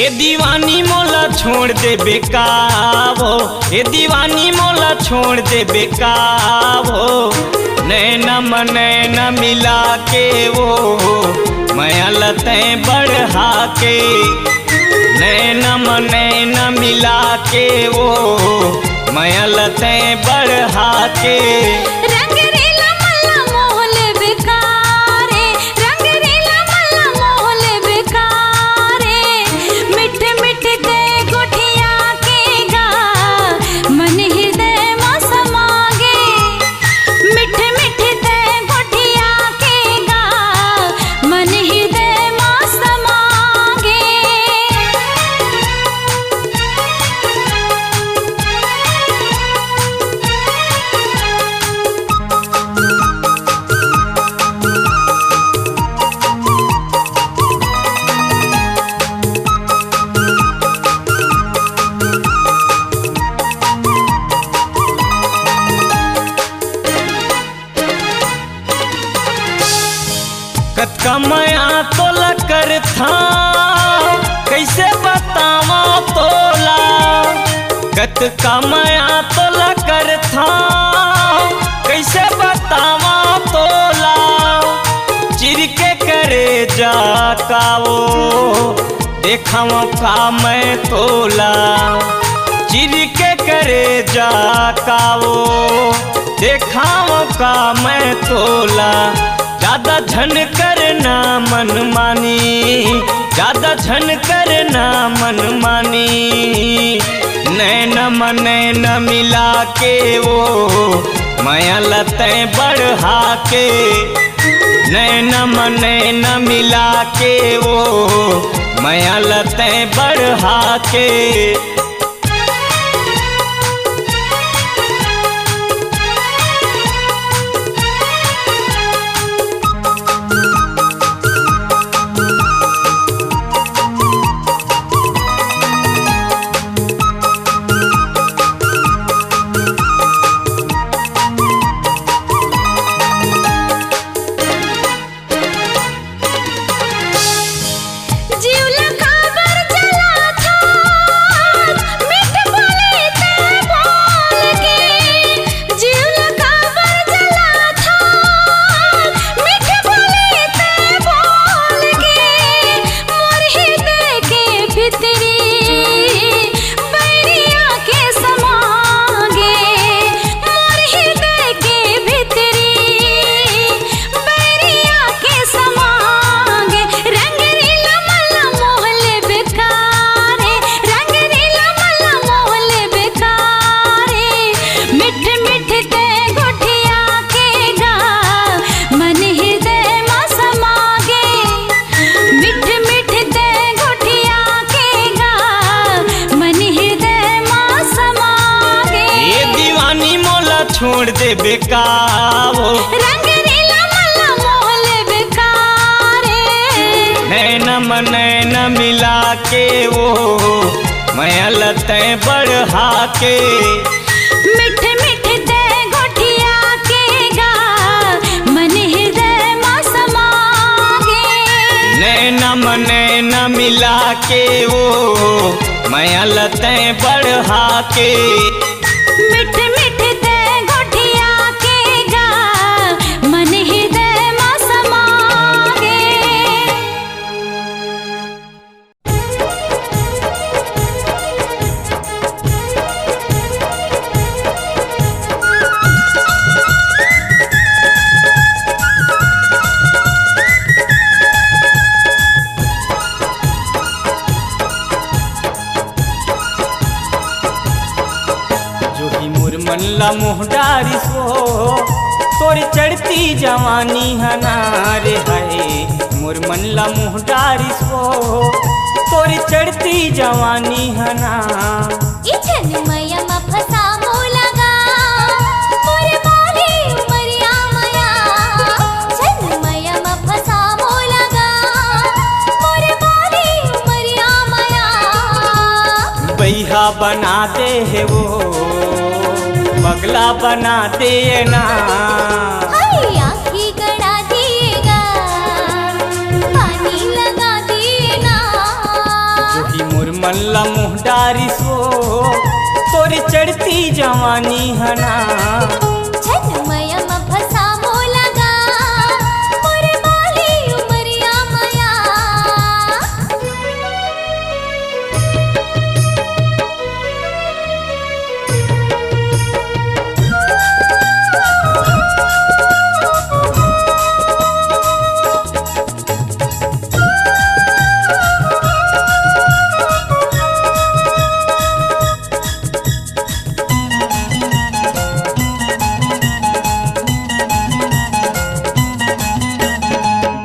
ए दीवानी मोला छोड़ दे बेकावो, ए दीवानी मोला छोड़ दे बेकावो। नैना नैना मिला के वो मैं लते बढ़ा के, नैना नैना मिला के वो मैं लते बढ़ा के। कमाया तो लकर था कैसे बतावा तोला, कत कमाया तो लकर था कैसे बतावा तोला। चिर के करे जा का वो देखाव का मैं तोला, चिर के करे जा का वो देखाव का मैं तोला। ज्यादा झन करना मन मानी, ज्यादा झन करना मन मानी। नैना नैना मिला के वो मैं लते बढ़ा के, नैना नैना मिला के वो मैं लते बढ़ा के। छोड़ दे बेकावो, रंगरीला मल्ला मोहल बेकारे। नैना नैना मिला के वो मैं लते बढ़ा के। मिठ मिठ दे गोठिया के गा मन हृदय मा समागे। नैना नैना मिला के वो मैं लते बढ़ा के। मिठ मिठ दे गोठिया के गा मन हृदय मा समागे। मनला मोहडारी सो तोर चढ़ती जवानी हनारे है। मोर मनला मोहडारी सो तोर चढ़ती जवानी हना। इछन मैया मा फसा मोलगा मोर माली उमरिया मया। छन मैया मा फसा मोलगा मोर माली उमरिया मया। बैहा बना दे है वो पगला बना दे ना। आँखी गड़ा दिएगा पानी लगा देना। जो ही ला मुँह डारी सो तोरी चढ़ती जवानी हना छन मया म फसा मोलगा मोर बाली उमरिया मया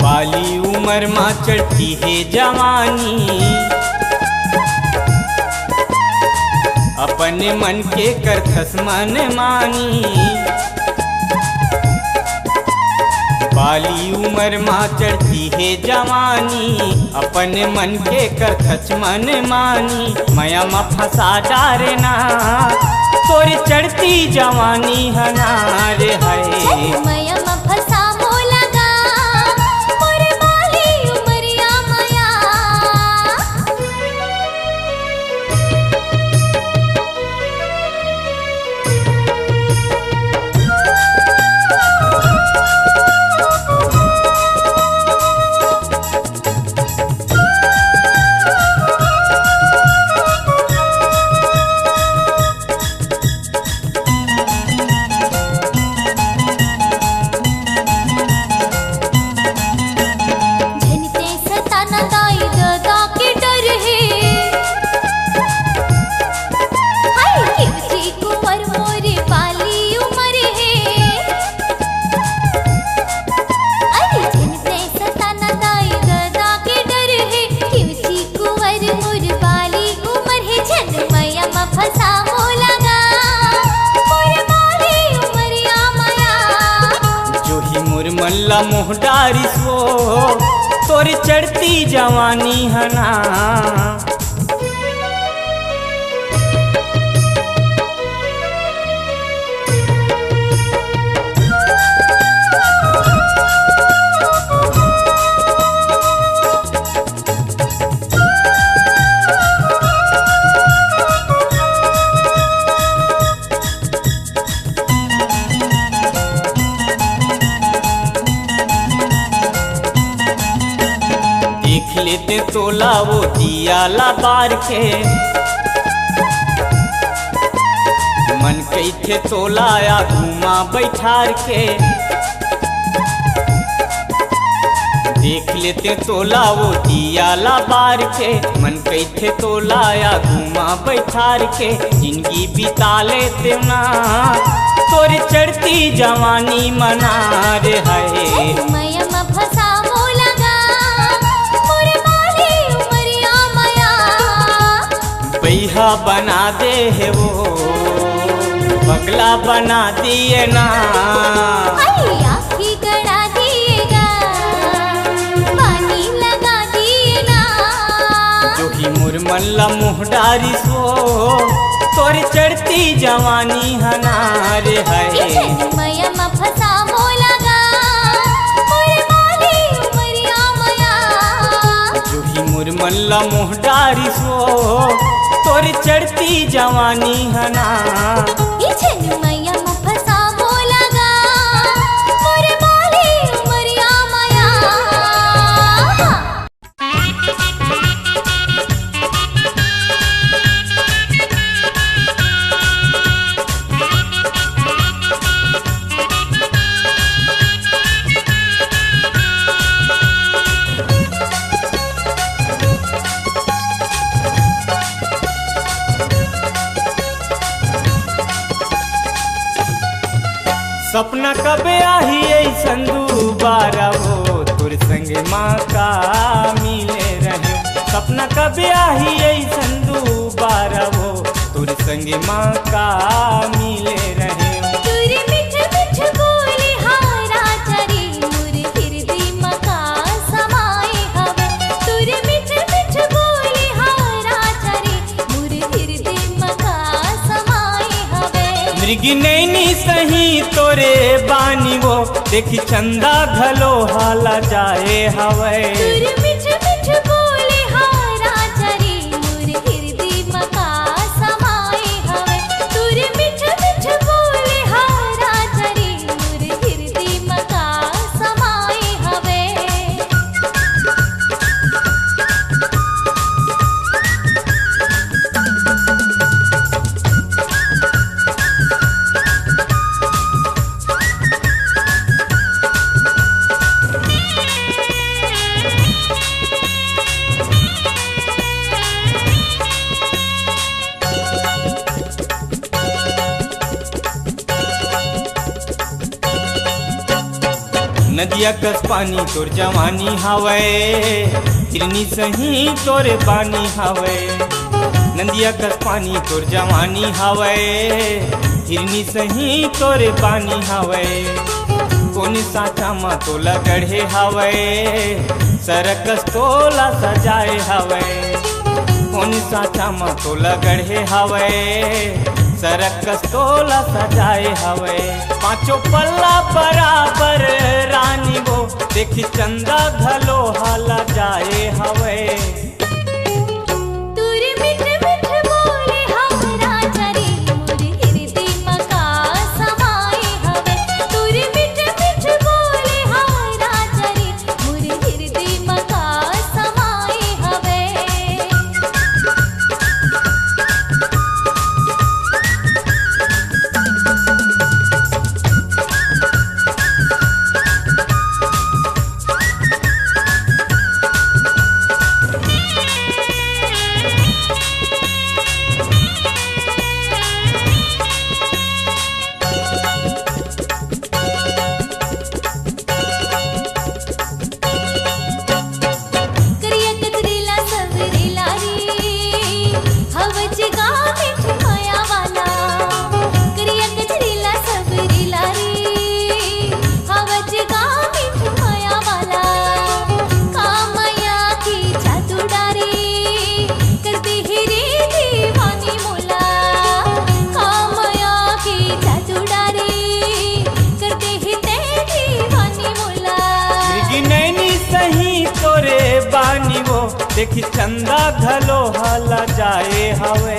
बाली उमर माँ चढ़ती है जवानी अपने मन के करथस मन मानी बाली उमर माँ चढ़ती है जवानी अपने मन के करथस मन मानी मया म फंसा डारे ना तोरी चढ़ती जवानी हना रे है छन मया म फसा मोलगा मोर बाली उमरिया मया झनते सताना दाई दादा के डर है हाय किसी कुंवर मोरे बाली उमर है अरे झनते सताना दाई दादा के डर है किसी कुंवर मोर बाली उमर है झन मया म फसा मोलगा मोर बाली उमरिया मया जो ही मुरमन ला मुँह डारी सो तोरी चढ़ती जवानी हना देख लेते तोला वो दिया ला बार के मन कैथे तोला या घुमा बैठार के देख लेते तोला वो दिया ला बार के मन कैथे तोला या घुमा बैठार के जिंदगी बिता लेते ना तोरी चढ़ती जवानी मना रे है छन मया म फसा मोलगा मोर बाली उमरिया मया बैहा बना दे है वो पगला बना दिए ना हाय आँखी गड़ा दिएगा पानी लगा दिए ना जो ही मुरमन ला मुँह डारी सो तोरी चढ़ती जवानी हना रे है छन मया म फसा मोलगा मोर बाली उमरिया मया जो ही मुरमन ला मुँह डारी सो तोरी चढ़ती जवानी हना छन मया म फसा मोलगा मोर बाली उमरिया मया सपना कबे आही ऐसन दुबारा वो तुर संग माँ का मिले रहे सपना कबे आही ऐसन दुबारा वो तुर संग माँ का मिले रहे तुरी मिठ मिठ बोली हारा चरी मुर हृदय मका समाए हवे तुरी मिठ मिठ बोली हारा चरी मुर हृदय मका समाए हवे मृगी नैनी सही तोरे बानी वो देखी चंदा घलो हाला जाए हवे तुरी मिठ मिठ बोली हारा चरी मुर हृदय नदिया कस पानी तोर जवानी हवे, हिरनी सही तोरे पानी हवे। नदिया कस पानी तोर जवानी हवे, हिरनी सही तोरे पानी हवे। कोनी साचा मा तोला गढ़े हवे, सरकस तोला सजाए हवे। कोनी साचा मा तोला गढ़े हवे, सरकस तोला सजाए हवे। पांचों पल्ला बराबर रानी वो, देखी चंदा घलो हाला जाए हवे। देखी चंदा घलो हाला जाए हवे।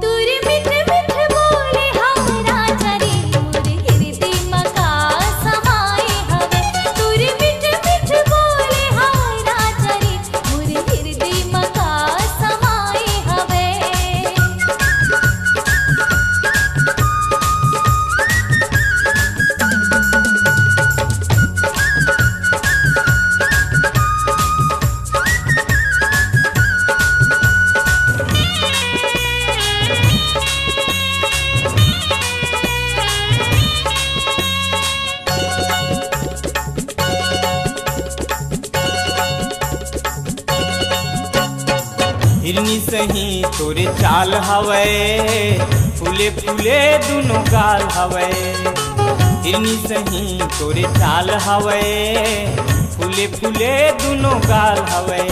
तुरी मिठ मिठ बोले हमरा चरी, मोर हृदय मका समाए हवे। तुरी मिठ मिठ बोले हमरा चरी, मोर हृदय मका समाए हवे। हिरनी सही तोरे चाल हवे, फूले फूले दुनो गाल हवे। हिरनी सही तोरे चाल हवे, फूले फूले दुनो गाल हवे।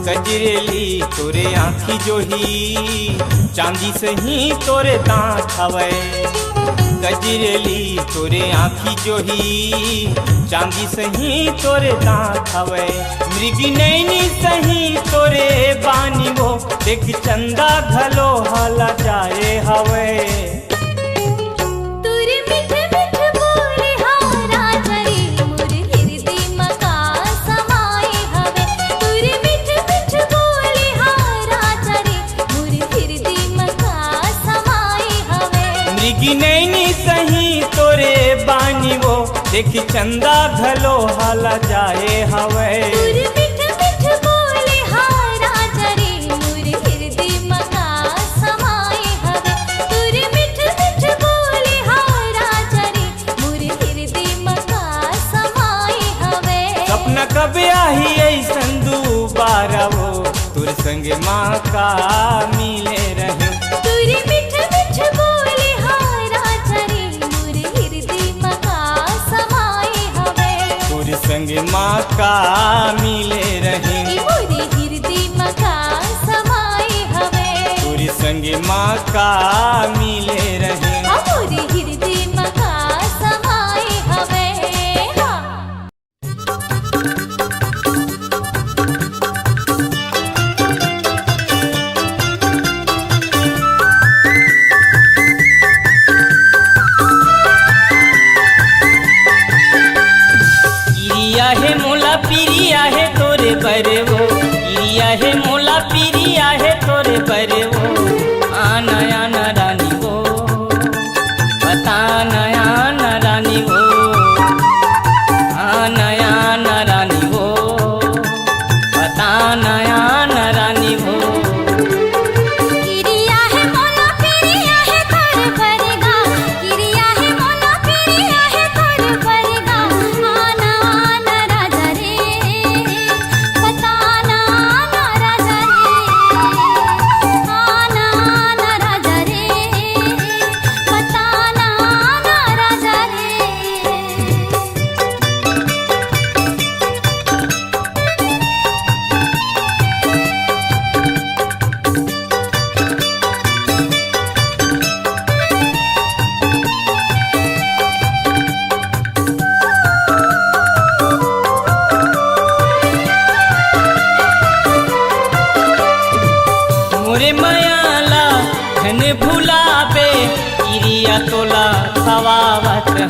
गजरेली तोरे आँखी जोही, चांदी सही तोरे दांत हवे। गजरेली तोरे आँखी जोही, चांदी सही तोरे दांत हवे। मृगी नैनी सही तोरे बानी वो, देख चंदा घलो हाला जाए हवे। तुरी मिठ मिठ बोले हमरा चरी, मोर हृदय मका समाए हवे। तुरी मिठ मिठ बोले हमरा चरी, मोर हृदय मका समाए हवे। मृगी नैनी सही तोरे बानी वो, देखी चंदा घलो हाला जाए हवे। तुरी मिठ मिठ बोले हमरा चरी, मोर हृदय मका समाए हवे। तुरी मिठ मिठ बोले हमरा चरी, मोर हृदय मका समाए हवे। सपना कब आही ऐसन दुबारा वो, तुर संग माँ का मिले रहे। तुरी मिठ मिठ बोले हमरा चरी, मोर हृदय मका समाए हवे। तुर संग माँ का मिले रहे, मोर हृदय मका समाए हवे। तुर संग माँ का मिले रहे। मोर हृदय मका समाए हवे। इरिया है मोला पीरिया है तोरे बरे वो, इरिया है मोला पीरिया है तोरे बरे वो। आना आना रानी वो, बताना आना रानी वो। आना आना रानी वो, बताना आना रानी वो। किरिया है मोला पीरिया है तोरे बरेगा, किरिया है मोला पीरिया है तोरे बरेगा।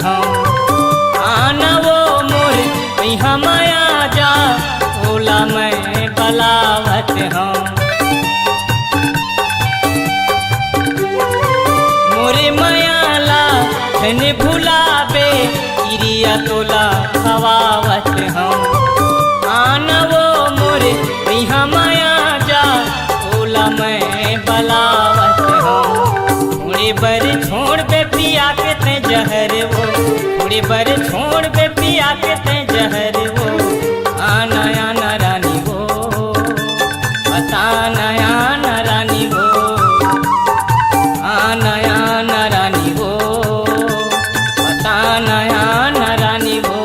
हम आना वो मोर यहाँ माया जा भोला मैं बलावत हम मोरे मायाला धन भुलाबे इरिया तोला खवावत हम आना वो मोरे यहाँ माया जा भोला मैं बलावत हम थोड़े बर छोड़ बे पिया के ते जहर वो थोड़े बर छोड़ बे पिया के ते जहर वो आना आना रानी वो बताना आना रानी वो आना आना रानी वो बताना आना रानी वो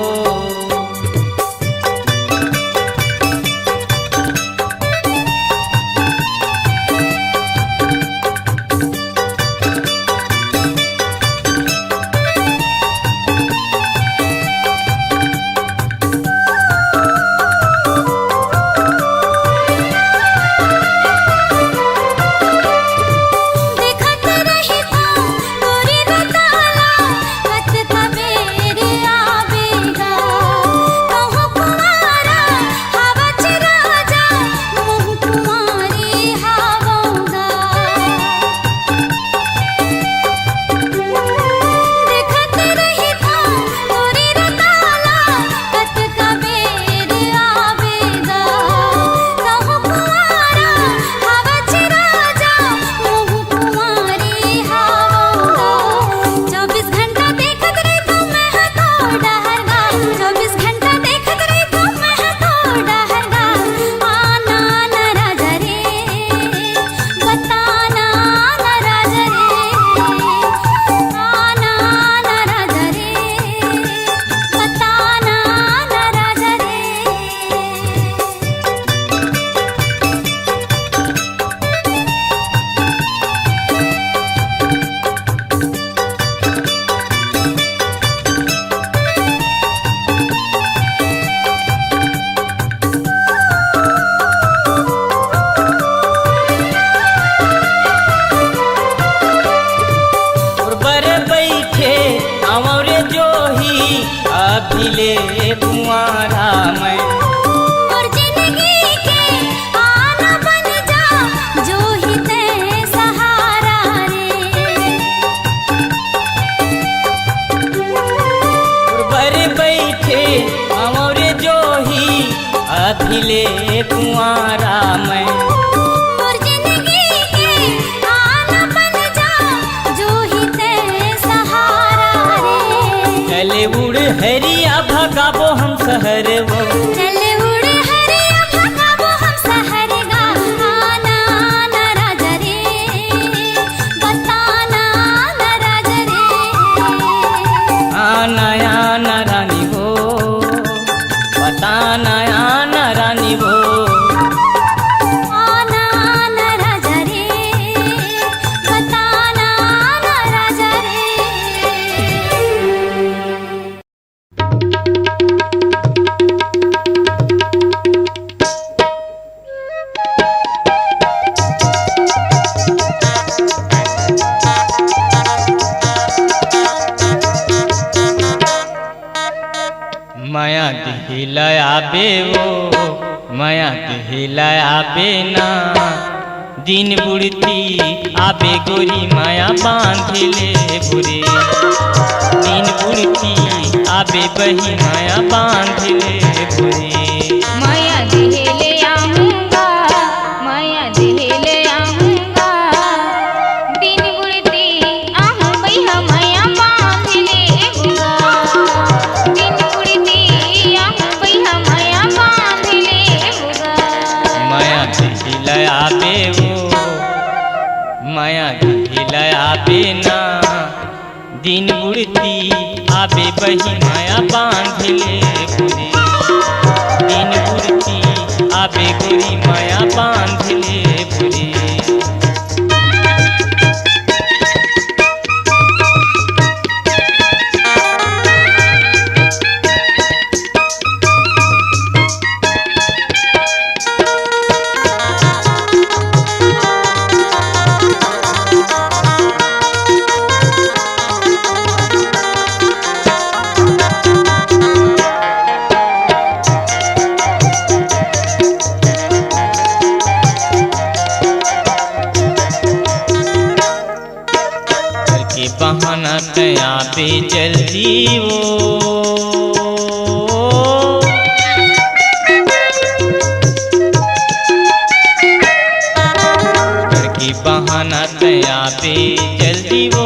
अभिले कुंवारा मैं और जिंदगी के आना बन जा जो ही ते सहारा रे बर बैठे और जो ही अभिले कुंवारा मैं और जिंदगी के आना बन जा जो ही ते सहारा रे चले उड़ हरिया भगाबो हम शहर वो चले उड़ हरिया भगाबो हम शहर गा आना आना राजा रे बताना आना राजा रे आना आना रानी वो बताना आना रानी वो आना आना राजा रे बताना आना राजा रे माया दिहिलाया बे वो माया दिहिलाया बे ना दिन बुढ़ती आबे गोरी माया बांधिले बुरे दिन बुढ़ती आबे बही माया बांधिले बुरे माया दिहेले आऊंगा माया दिहेले आऊंगा दिन बुढ़ती आहूं भैया माया बांध लेऊंगा दिन बुढ़ती आहूं भैया माया बांध लेऊंगा माया दिहिलाया बे वो माया दिहिलाया बे ना दिन बुढ़ती आबे बही माया बांधिले बुरे दिन बुढ़ती आबे गोरी माया बांधिले बुरे आबे जल्दी वो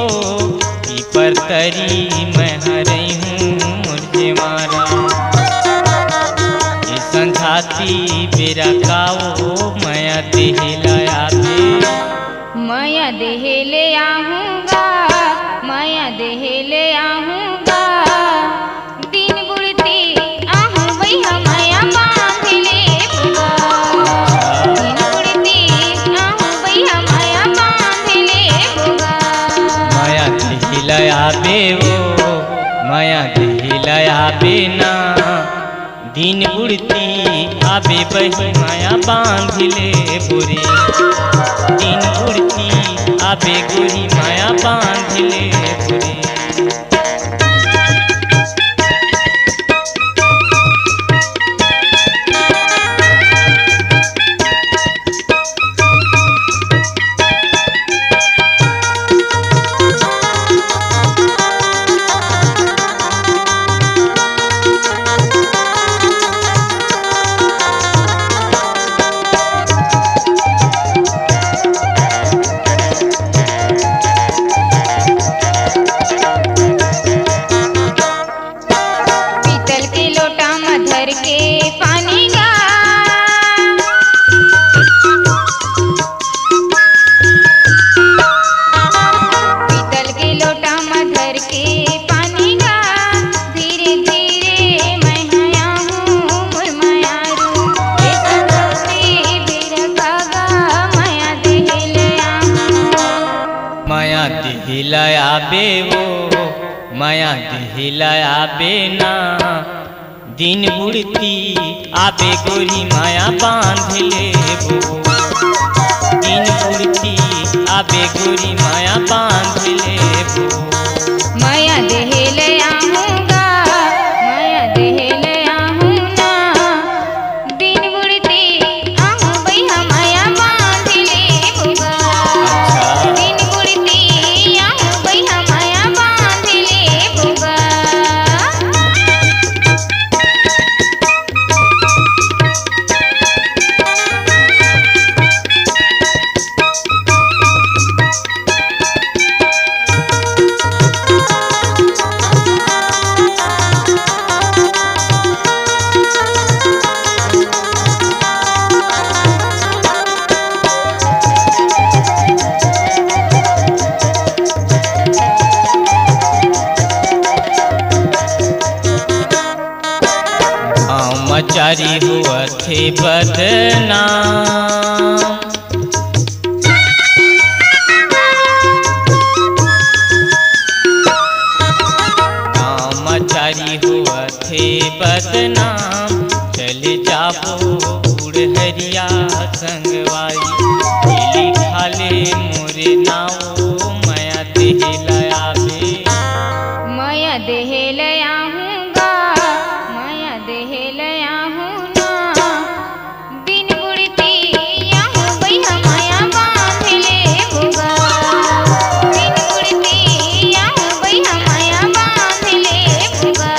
ई पर तरी मैं हरई हूँ मुझे मारा ये संझाती बेरा काओ माया देहला आबे माया देह ले आऊँगा, माया देह ले आऊँगा, दिन बुढ़ती आहूँ भैया माया बांध ले बुआ, दिन बुढ़ती आहूँ भैया माया बांध ले बुआ। माया देहला आबे वो माया देहला आबे ना दिन बुढ़ती आबे बही माया बांध ले बुरे दिन बुढ़ती आबे गोरी माया बांध ले बुरे। पीतल के लोटा में धर के पानी गा, पीतल के लोटा में धर के पानी गा, धीरे धीरे मैं आया हूँ मुरमायारू ये संगति बेरा कागा माया देह ले आऊँ। माया देहला आबे वो माया देहला आबे ना दिन बुढ़ती आबे गोरी माया बांध ले वो दिन बुढ़ती आबे गोरी माया बांध ले वो। माया देह ले आऊँगा, माया देह ले आऊँ ना, दिन बुढ़ती आहूँ भैया माया बांध ले बुआ, दिन बुढ़ती आहूँ भैया माया बांध ले बुआ। मचारी हुआ थे बदनाम मचारी हुआ थे बदनाम चले जाबो बुढ़हरिया संगवाई दिली खाले मोरे नाओ माया देहला आबे माया देह ले आऊँगा, माया देह ले आऊँ ना, दिन बुढ़ती आहूँ भैया माया बांध ले बुआ, दिन बुढ़ती आहूँ भैया माया बांध ले बुआ।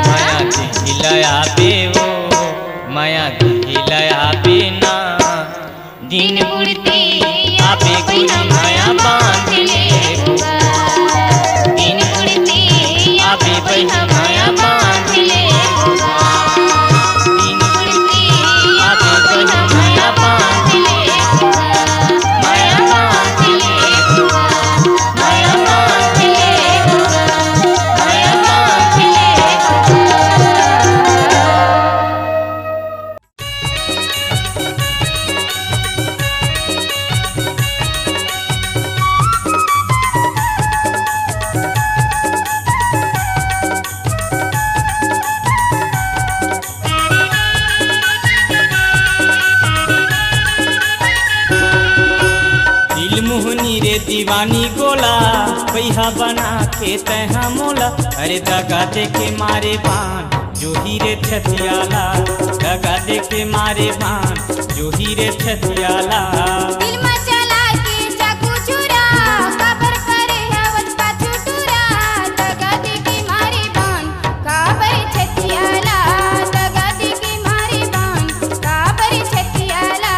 माया देहला आबे वो माया देहला आबे ना दिन बुढ़ती आबे गोरी माया बांध ले बुआ दिन बुढ़ती आबे बही माया बांध ले बुआ दिन बुढ़ती आबे बही माया बांध ले बुआ माया बांध ले बुआ माया बांध ले बुआ माया बांध ले बुआ। मोहनी रे दीवानी गोला पैहा बना के तैहा मोला अरे दगा दे के मारे बान जो हीरे छतियाला दगा दे के मारे बान जो हीरे छतियाला। दिल में चला के चाकू चुरा काबर करे हवस पाछू टूरा दगा दे के मारे बान काबर छतियाला दगा दे के मारे बान काबर छतियाला।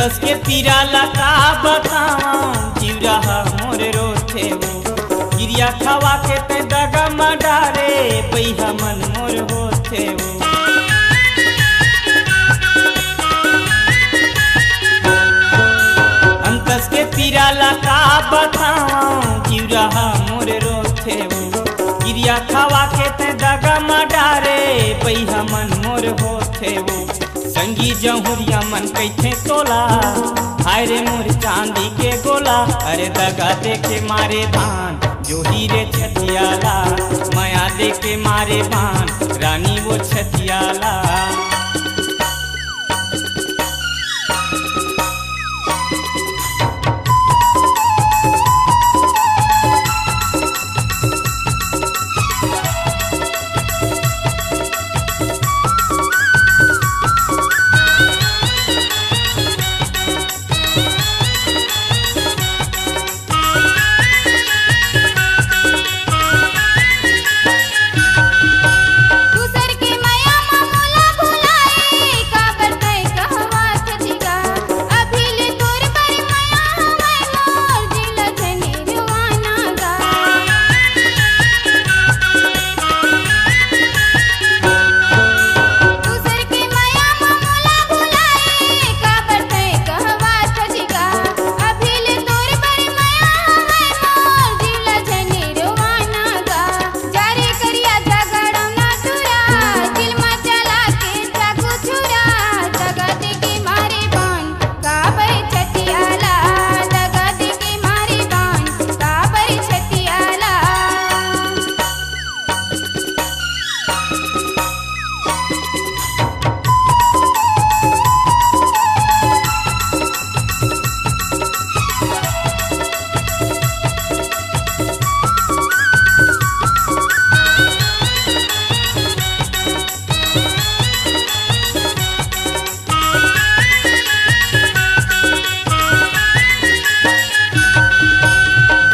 अंतस के पीरा लगा बताऊं जीव रहा मोर रोथे वो गिरिया खवा के ते दगा मडारे बैहा मन मोर होथे वो अंतस के पीरा लगा बताऊं जीव रहा मोर रोथे वो गिरिया खवा के ते दगा मडारे बैहा मन मोर होथे वो संगी जहुरिया मन कैथे तोला हाय रे मोर चांदी के गोला अरे दगा दे के मारे भान जो हीरे छतियाला माया दे के मारे भान रानी वो छतियाला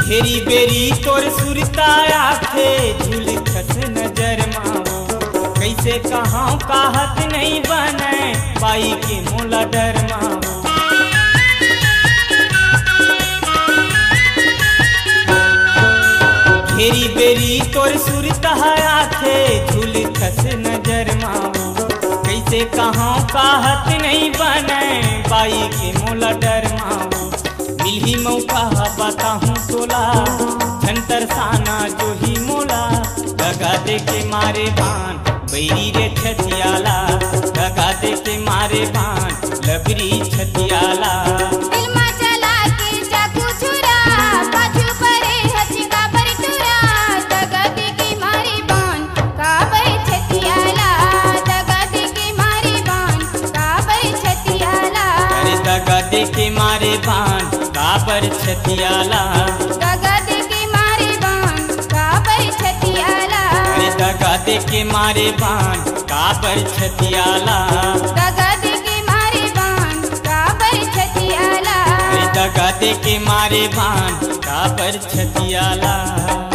बेरी बेरी तोर सुरताया थे झूल खस नजर माओ कैसे कहाँ कहत नहीं बने पाई के मोला डर माओ बेरी बेरी तोर सुरताया थे झूल खस नजर माओ कैसे कहाँ कहत नहीं बने पाई के मोला डर माओ मिली मौका बताहूँ तोला झंतर साना जो ही मोला दगा दे के मारे भान बैरी रे छतियाला दगा दे के मारे भान लबरी छतियाला दगा दे के मारे भान काबर छतियाला दगा दे के मारे बाण काबर छतियाला अरे दगा दे के मारे भान काबर छतियाला दगा दे के मारे बाण काबर छतियाला अरे दगा दे के मारे भान काबर छतियाला।